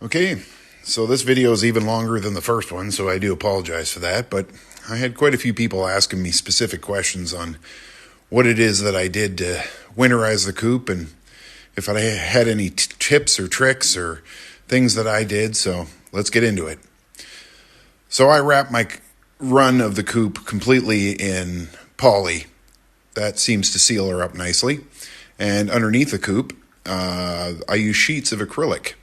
Okay, so this video is even longer than the first one, so I do apologize for that, but I had quite a few people asking me specific questions on what it is that I did to winterize the coop and if I had any tips or tricks or things that I did, so let's get into it. So I wrapped my run of the coop completely in poly. That seems to seal her up nicely. And underneath the coop, I use sheets of acrylic.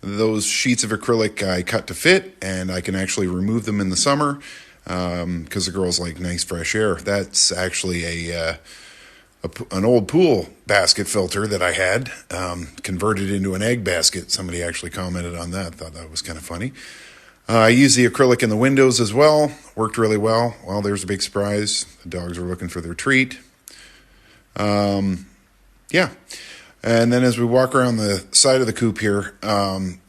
Those sheets of acrylic I cut to fit, and I can actually remove them in the summer because the girls like nice fresh air. That's actually an old pool basket filter that I had converted into an egg basket. Somebody actually commented on that. Thought that was kind of funny. I used the acrylic in the windows as well. Worked really well. Well, there's a big surprise. The dogs are looking for their treat. Yeah. And then as we walk around the side of the coop here,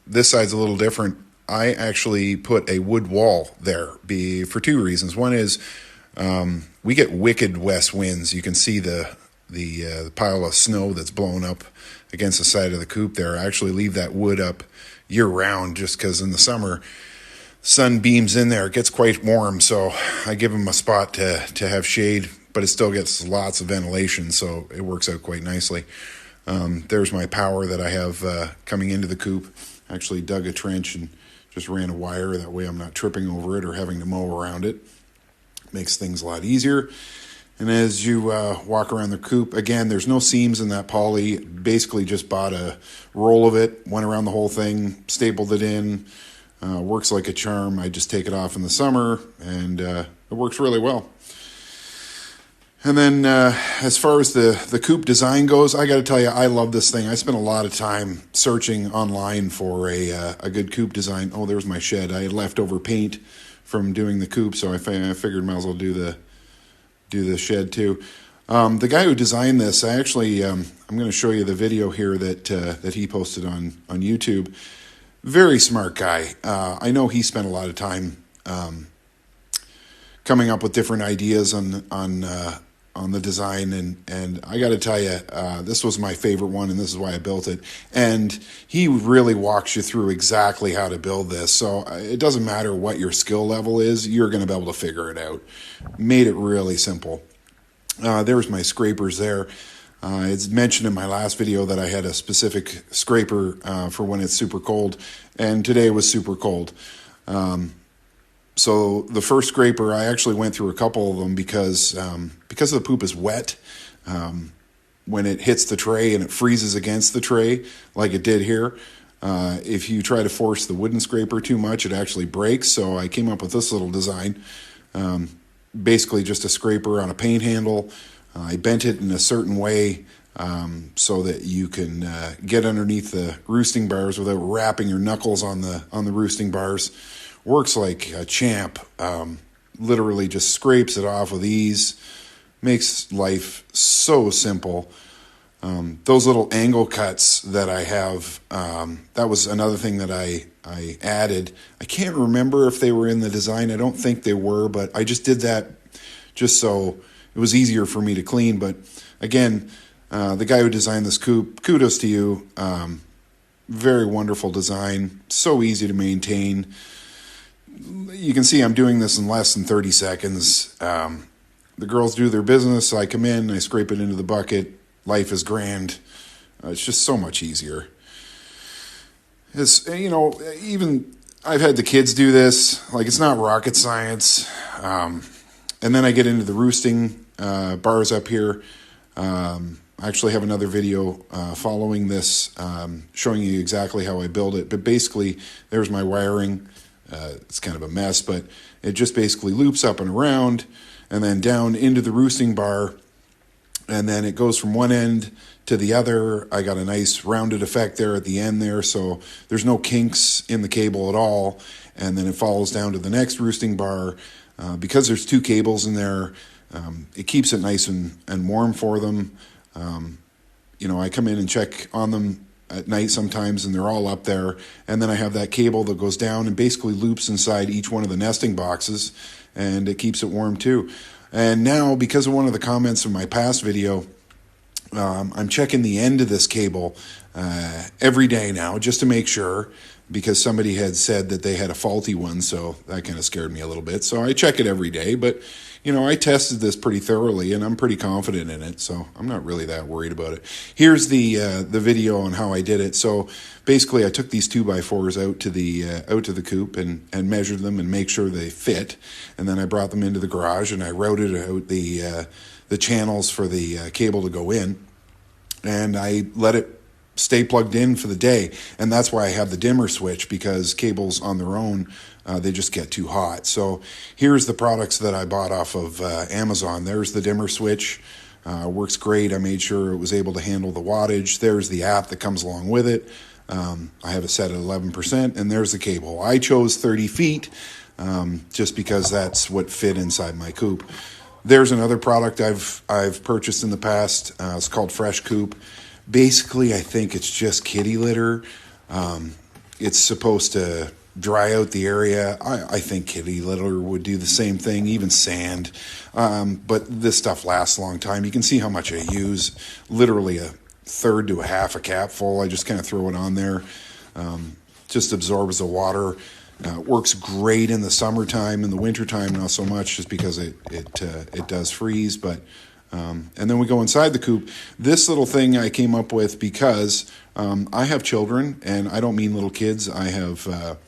this side's a little different. I actually put a wood wall there for two reasons. One is we get wicked west winds. You can see the pile of snow that's blown up against the side of the coop there. I actually leave that wood up year round just because in the summer, sun beams in there. It gets quite warm, so I give them a spot to have shade, but it still gets lots of ventilation, so it works out quite nicely. There's my power that I have coming into the coop. Actually dug a trench and just ran a wire. That way I'm not tripping over it or having to mow around it. Makes things a lot easier. And as you walk around the coop, again, there's no seams in that poly. Basically just bought a roll of it, went around the whole thing, stapled it in. Works like a charm. I just take it off in the summer, and it works really well. And then as far as the coop design goes, I got to tell you, I love this thing. I spent a lot of time searching online for a good coop design. Oh, there's my shed. I had leftover paint from doing the coop, so I figured might as well do the shed too. The guy who designed this, I actually I'm going to show you the video here that he posted on YouTube. Very smart guy. I know he spent a lot of time coming up with different ideas on the design, and I got to tell you, this was my favorite one, and this is why I built it. And he really walks you through exactly how to build this. So it doesn't matter what your skill level is, you're going to be able to figure it out. Made it really simple. There's my scrapers there. It's mentioned in my last video that I had a specific scraper for when it's super cold, and today was super cold. So the first scraper, I actually went through a couple of them because the poop is wet. When it hits the tray and it freezes against the tray, like it did here, if you try to force the wooden scraper too much, it actually breaks. So I came up with this little design, basically just a scraper on a paint handle. I bent it in a certain way so that you can get underneath the roosting bars without wrapping your knuckles on the roosting bars. Works like a champ. Literally just scrapes it off with ease. Makes life so simple. Those little angle cuts that I have, that was another thing that I added. I can't remember if they were in the design. I don't think they were, but I just did that just so it was easier for me to clean. But again, the guy who designed this coop, kudos to you. Very wonderful design. So easy to maintain. You can see I'm doing this in less than 30 seconds. The girls do their business. I come in, I scrape it into the bucket. Life is grand. It's just so much easier. It's, even I've had the kids do this. Like, it's not rocket science. And then I get into the roosting bars up here. I actually have another video following this showing you exactly how I build it. But basically, there's my wiring. It's kind of a mess, but it just basically loops up and around and then down into the roosting bar, and then it goes from one end to the other. I got a nice rounded effect there at the end there, so there's no kinks in the cable at all, and then it follows down to the next roosting bar. Because there's two cables in there, it keeps it nice and warm for them. I come in and check on them at night sometimes, and they're all up there. And then I have that cable that goes down and basically loops inside each one of the nesting boxes, and it keeps it warm too. And now, because of one of the comments in my past video, I'm checking the end of this cable every day now just to make sure, because somebody had said that they had a faulty one, so that kind of scared me a little bit. So I check it every day, but I tested this pretty thoroughly, and I'm pretty confident in it, so I'm not really that worried about it. Here's the video on how I did it. So basically, I took these 2x4s out to the coop and measured them and make sure they fit, and then I brought them into the garage and I routed out the channels for the cable to go in, and I let it stay plugged in for the day. And that's why I have the dimmer switch, because cables on their own, they just get too hot. So here's the products that I bought off of Amazon. There's the dimmer switch. Works great. I made sure it was able to handle the wattage. There's the app that comes along with it. I have it set at 11%, and there's the cable. I chose 30 feet just because that's what fit inside my coop. There's another product I've purchased in the past. It's called Fresh Coop. Basically, I think it's just kitty litter. It's supposed to dry out the area. I think kitty litter would do the same thing, even sand. But this stuff lasts a long time. You can see how much I use. Literally a third to a half a cap full. I just kind of throw it on there. Just absorbs the water. Works great in the summertime. In the wintertime, not so much, just because it does freeze. But and then we go inside the coop. This little thing I came up with because I have children, and I don't mean little kids. I have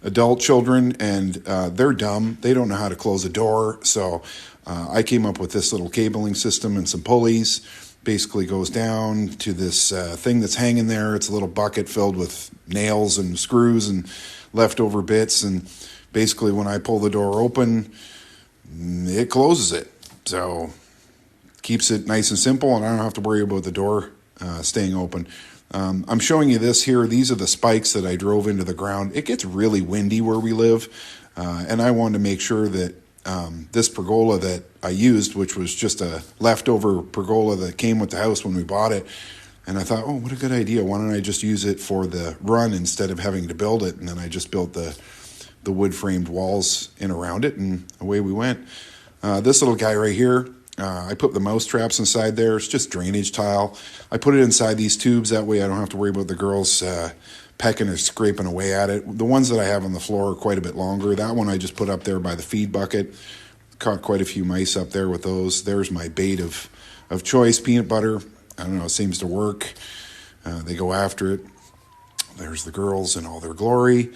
adult children, and they're dumb. They don't know how to close a door. So I came up with this little cabling system and some pulleys. Basically goes down to this thing that's hanging there. It's a little bucket filled with nails and screws and leftover bits. And basically when I pull the door open, it closes it. So keeps it nice and simple, and I don't have to worry about the door staying open. I'm showing you this here. These are the spikes that I drove into the ground. It gets really windy where we live, and I wanted to make sure that this pergola that I used, which was just a leftover pergola that came with the house when we bought it, and I thought, oh, what a good idea. Why don't I just use it for the run instead of having to build it? And then I just built the wood-framed walls in around it, and away we went. This little guy right here, I put the mouse traps inside there. It's just drainage tile. I put it inside these tubes. That way I don't have to worry about the girls pecking or scraping away at it. The ones that I have on the floor are quite a bit longer. That one I just put up there by the feed bucket. Caught quite a few mice up there with those. There's my bait of choice, peanut butter. I don't know, it seems to work. They go after it. There's the girls in all their glory.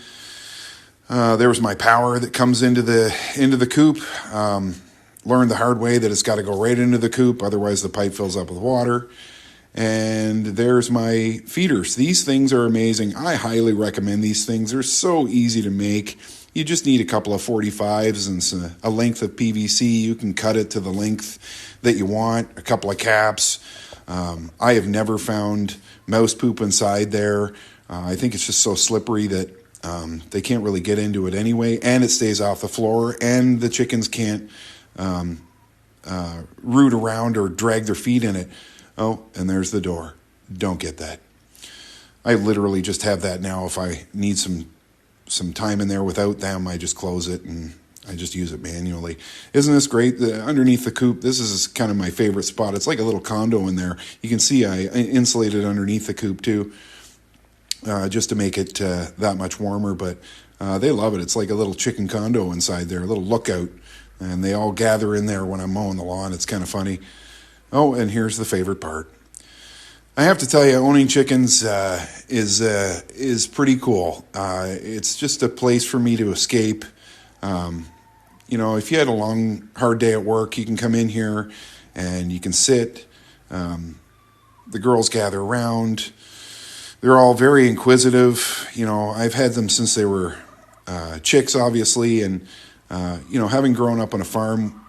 There's my power that comes into the coop. Learned the hard way that it's got to go right into the coop, otherwise the pipe fills up with water. And there's my feeders. These things are amazing. I highly recommend these things. They're so easy to make. You just need a couple of 45s and a length of PVC. You can cut it to the length that you want, a couple of caps. I have never found mouse poop inside there. I think it's just so slippery that they can't really get into it anyway, and it stays off the floor, and the chickens can't root around or drag their feet in it. Oh, and there's the door. Don't get that. I literally just have that now. If I need some time in there without them, I just close it and I just use it manually. Isn't this great? Underneath the coop, this is kind of my favorite spot. It's like a little condo in there. You can see I insulated underneath the coop too, just to make it that much warmer. But they love it. It's like a little chicken condo inside there, a little lookout. And they all gather in there when I'm mowing the lawn. It's kind of funny. Oh, and here's the favorite part. I have to tell you, owning chickens is pretty cool. It's just a place for me to escape. If you had a long, hard day at work, you can come in here and you can sit. The girls gather around. They're all very inquisitive. I've had them since they were chicks, obviously, and having grown up on a farm,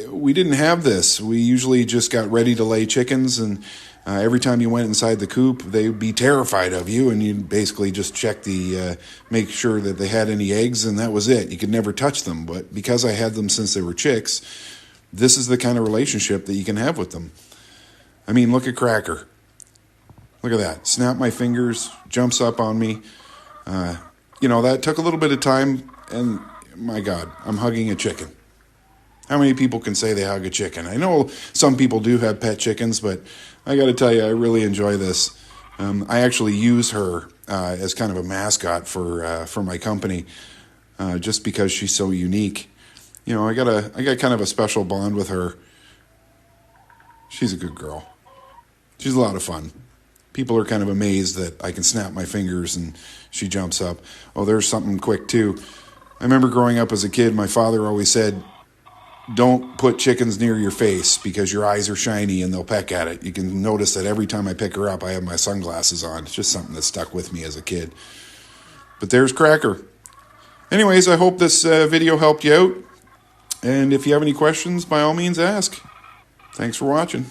we didn't have this. We usually just got ready to lay chickens, and every time you went inside the coop, they'd be terrified of you, and you'd basically just check make sure that they had any eggs, and that was it. You could never touch them, but because I had them since they were chicks, this is the kind of relationship that you can have with them. I mean, look at Cracker. Look at that. Snap my fingers, jumps up on me. That took a little bit of time, and my God, I'm hugging a chicken. How many people can say they hug a chicken? I know some people do have pet chickens, but I got to tell you, I really enjoy this. I actually use her as kind of a mascot for my company, just because she's so unique. You know, I got kind of a special bond with her. She's a good girl. She's a lot of fun. People are kind of amazed that I can snap my fingers and she jumps up. Oh, there's something quick too. I remember growing up as a kid, my father always said, don't put chickens near your face because your eyes are shiny and they'll peck at it. You can notice that every time I pick her up, I have my sunglasses on. It's just something that stuck with me as a kid. But there's Cracker. Anyways, I hope this video helped you out. And if you have any questions, by all means ask. Thanks for watching.